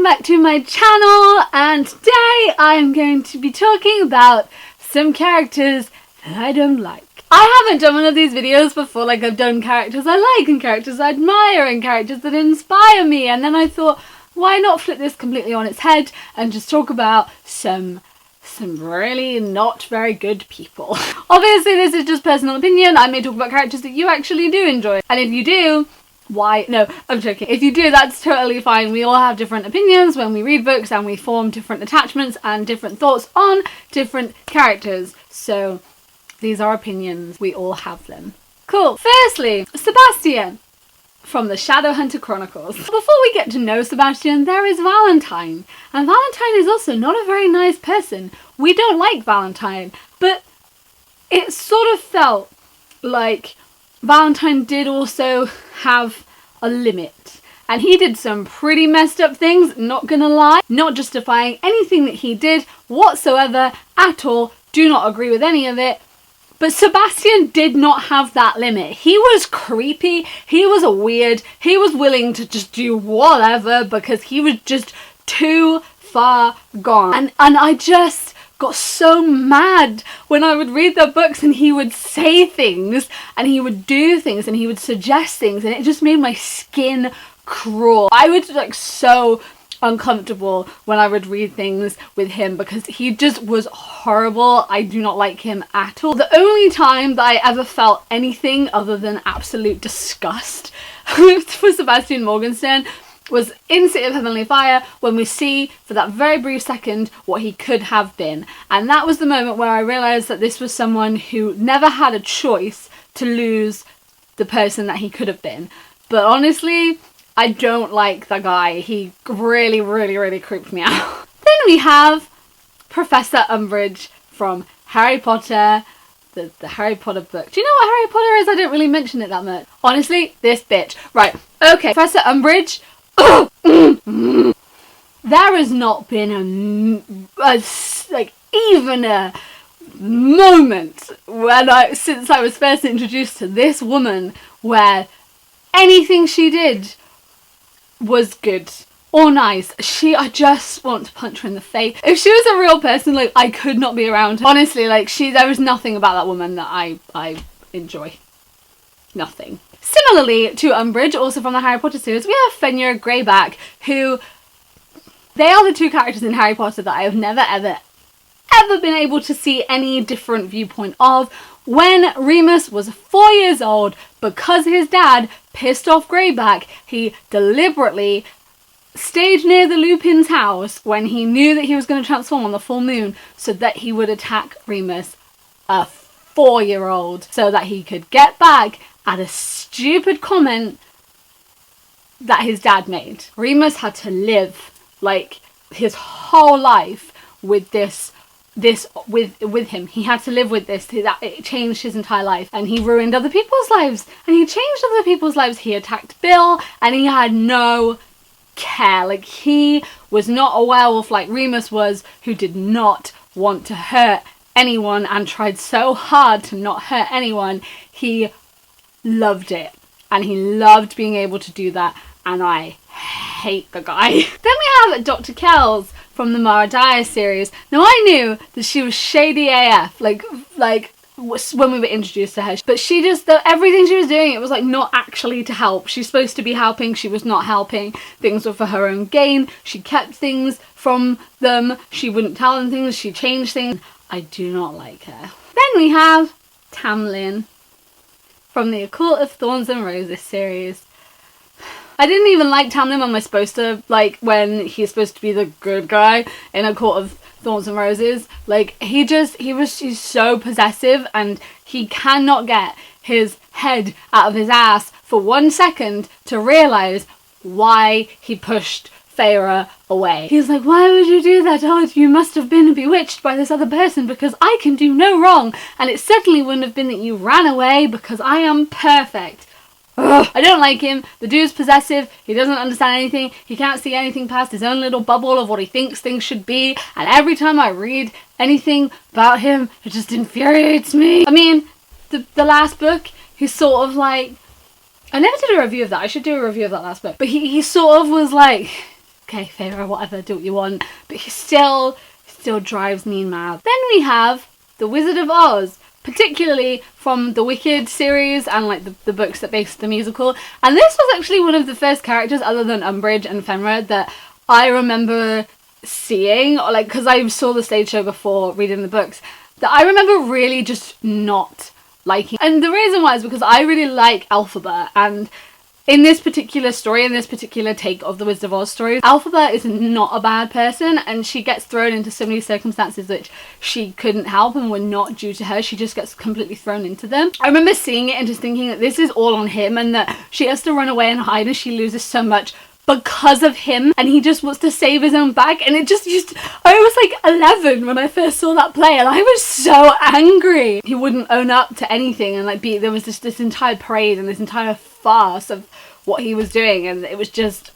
back to my channel, and today I'm going to be talking about some characters that I don't like. I haven't done one of these videos before. Like, I've done characters I like and characters I admire and characters that inspire me, and then I thought, why not flip this completely on its head and just talk about some really not very good people. Obviously this is just personal opinion. I may talk about characters that you actually do enjoy, and if you do, why? No, I'm joking. If you do, that's totally fine. We all have different opinions when we read books, and we form different attachments and different thoughts on different characters. So these are opinions. We all have them. Cool. Firstly, Sebastian from the Shadowhunter Chronicles. Before we get to know Sebastian, there is Valentine. And Valentine is also not a very nice person. We don't like Valentine, but it sort of felt like Valentine did also have a limit, and he did some pretty messed up things, not gonna lie, not justifying anything that he did whatsoever at all, do not agree with any of it, but Sebastian did not have that limit. He was creepy, he was weird, he was willing to just do whatever because he was just too far gone, and I just got so mad when I would read the books and he would say things and he would do things and he would suggest things, and it just made my skin crawl. I was like so uncomfortable when I would read things with him because he just was horrible. I do not like him at all. The only time that I ever felt anything other than absolute disgust for Sebastian Morgenstern was in City of Heavenly Fire, when we see for that very brief second what he could have been. And that was the moment where I realised that this was someone who never had a choice to lose the person that he could have been. But honestly, I don't like the guy. He really creeped me out. Then we have Professor Umbridge from Harry Potter, the Harry Potter book. Do you know what Harry Potter is? I don't really mention it that much. Honestly, this bitch. Right, okay, Professor Umbridge. There has not been even a moment since I was first introduced to this woman where anything she did was good or nice. I just want to punch her in the face. If she was a real person, like, I could not be around her. Honestly, like, there was nothing about that woman that I enjoy. Nothing. Similarly to Umbridge, also from the Harry Potter series, we have Fenrir Greyback, who, they are the two characters in Harry Potter that I have never ever been able to see any different viewpoint of. When Remus was 4 years old, because his dad pissed off Greyback, he deliberately stayed near the Lupin's house when he knew that he was going to transform on the full moon so that he would attack Remus, a 4-year-old, so that he could get back at a stupid comment that his dad made. Remus had to live like his whole life with this with him. He had to live with this. It changed his entire life, and he ruined other people's lives, and he changed other people's lives. He attacked Bill, and he had no care. Like, he was not a werewolf like Remus was, who did not want to hurt anyone and tried so hard to not hurt anyone. He loved it, and he loved being able to do that, and I hate the guy. Then we have Dr. Kells from the Mara Dyer series. Now, I knew that she was shady AF, like when we were introduced to her, but she just, everything she was doing, it was like not actually to help. She's supposed to be helping, she was not helping. Things were for her own gain. She kept things from them, she wouldn't tell them things, she changed things. I do not like her. Then we have Tam Lin from the Occult of Thorns and Roses series. I didn't even like Tam Lin when we're supposed to, like, when he's supposed to be the good guy in Occult of Thorns and Roses. Like, he's so possessive, and he cannot get his head out of his ass for 1 second to realise why he pushed Feyre away. He's like, why would you do that? Oh, you must have been bewitched by this other person because I can do no wrong, and it certainly wouldn't have been that you ran away because I am perfect. Ugh. I don't like him. The dude's possessive. He doesn't understand anything. He can't see anything past his own little bubble of what he thinks things should be, and every time I read anything about him, it just infuriates me. I mean, the last book, he's sort of like, I never did a review of that. I should do a review of that last book. But he sort of was like okay, favourite, whatever, do what you want. But he still drives me mad. Then we have The Wizard of Oz, particularly from the Wicked series and like the books that based the musical. And this was actually one of the first characters, other than Umbridge and Fenrir, that I remember seeing, or like, because I saw the stage show before reading the books, that I remember really just not liking. And the reason why is because I really like Elphaba, and in this particular story, in this particular take of the Wizard of Oz story, Elphaba is not a bad person, and she gets thrown into so many circumstances which she couldn't help and were not due to her. She just gets completely thrown into them. I remember seeing it and just thinking that this is all on him, and that she has to run away and hide, and she loses so much because of him, and he just wants to save his own bag. And it just I was like 11 when I first saw that play, and I was so angry. He wouldn't own up to anything, and like there was just this entire parade and this entire farce of what he was doing, and it was just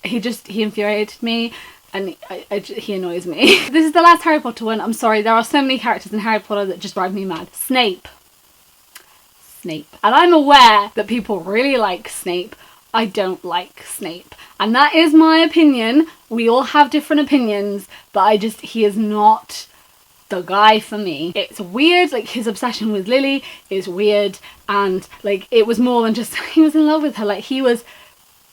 he infuriated me, and he annoys me. This is the last Harry Potter one. I'm sorry, there are so many characters in Harry Potter that just drive me mad. Snape. And I'm aware that people really like Snape. I don't like Snape, and that is my opinion. We all have different opinions, but he is not the guy for me. It's weird, like his obsession with Lily is weird, and like it was more than just he was in love with her. Like he was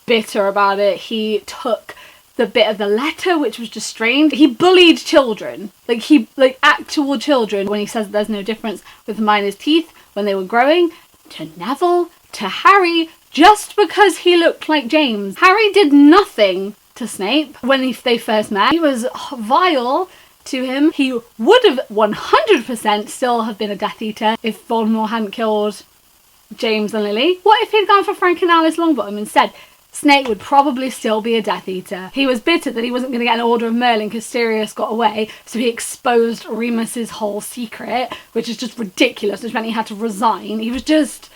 bitter about it. He took the bit of the letter, which was just strange. He bullied children, like actual children, when he says there's no difference with Hermione's teeth when they were growing, to Neville, to Harry, just because he looked like James. Harry did nothing to Snape when they first met. He was vile to him. He would have 100% still have been a Death Eater if Voldemort hadn't killed James and Lily. What if he'd gone for Frank and Alice Longbottom instead? Snape would probably still be a Death Eater. He was bitter that he wasn't going to get an Order of Merlin because Sirius got away, so he exposed Remus's whole secret, which is just ridiculous, which meant he had to resign. He was just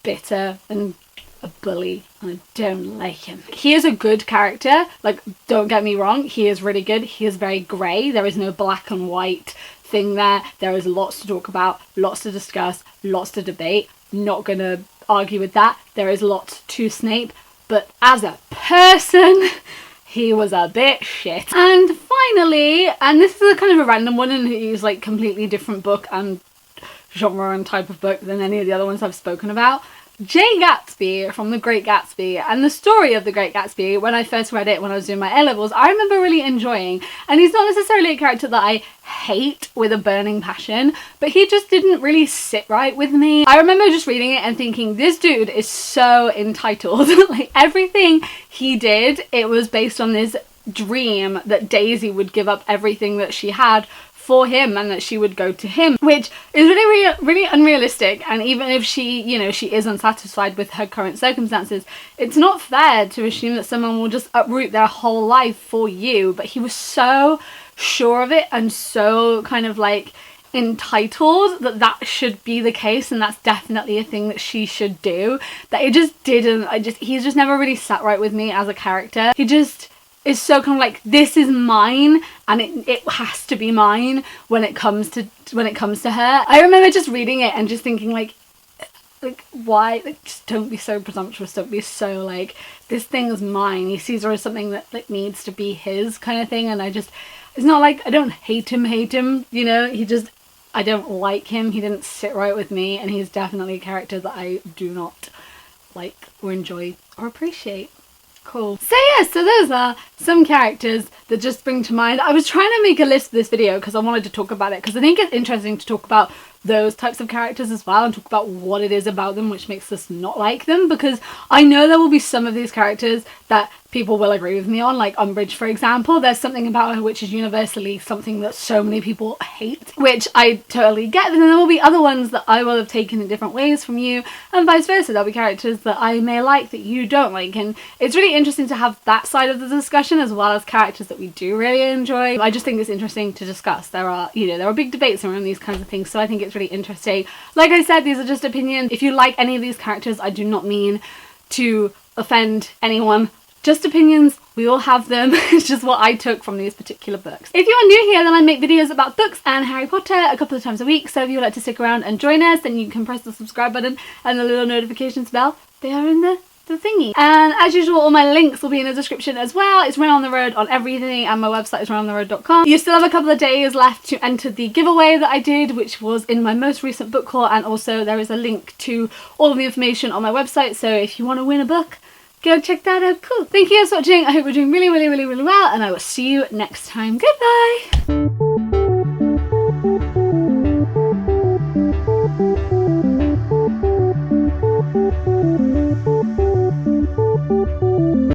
bitter and a bully, and I don't like him. He is a good character, like, don't get me wrong, he is really good. He is very grey. There is no black and white thing there. There is lots to talk about, lots to discuss, lots to debate. Not gonna argue with that. There is lots to Snape, but as a person, he was a bit shit. And finally, and this is a kind of a random one, and he's like completely different book and genre and type of book than any of the other ones I've spoken about. Jay Gatsby from The Great Gatsby, and the story of The Great Gatsby, when I first read it when I was doing my A-levels, I remember really enjoying. And he's not necessarily a character that I hate with a burning passion, but he just didn't really sit right with me. I remember just reading it and thinking, this dude is so entitled. Like everything he did, it was based on this dream that Daisy would give up everything that she had for him and that she would go to him, which is really unrealistic. And even if she, you know, she is unsatisfied with her current circumstances, it's not fair to assume that someone will just uproot their whole life for you. But he was so sure of it and so kind of like entitled that that should be the case, and that's definitely a thing that she should do, that it just didn't. He's just never really sat right with me as a character. He just is so kind of like, this is mine, and it has to be mine when it comes to her. I remember just reading it and just thinking like why, like, just don't be so presumptuous, don't be so like, this thing is mine. He sees her as something that like needs to be his kind of thing, and it's not like I don't hate him, you know, I don't like him. He didn't sit right with me, and he's definitely a character that I do not like or enjoy or appreciate. Cool. So yeah, so those are some characters that just spring to mind. I was trying to make a list for this video because I wanted to talk about it, because I think it's interesting to talk about those types of characters as well and talk about what it is about them which makes us not like them, because I know there will be some of these characters that people will agree with me on, like Umbridge for example. There's something about her which is universally something that so many people hate, which I totally get, and then there will be other ones that I will have taken in different ways from you, and vice versa. There'll be characters that I may like that you don't like, and it's really interesting to have that side of the discussion as well as characters that we do really enjoy. I just think it's interesting to discuss. There are big debates around these kinds of things, so I think it's really interesting. Like I said, these are just opinions. If you like any of these characters, I do not mean to offend anyone. Just opinions, we all have them. It's just what I took from these particular books. If you are new here, then I make videos about books and Harry Potter a couple of times a week, so if you would like to stick around and join us, then you can press the subscribe button and the little notifications bell. They are in the the thingy. And as usual, all my links will be in the description as well. It's Ren on the Road on everything, and my website is renontheroad.com. You still have a couple of days left to enter the giveaway that I did, which was in my most recent book haul, and also there is a link to all of the information on my website, so if you want to win a book, go check that out. Cool. Thank you guys for watching. I hope you're doing really, really, really, really well, and I will see you next time. Goodbye!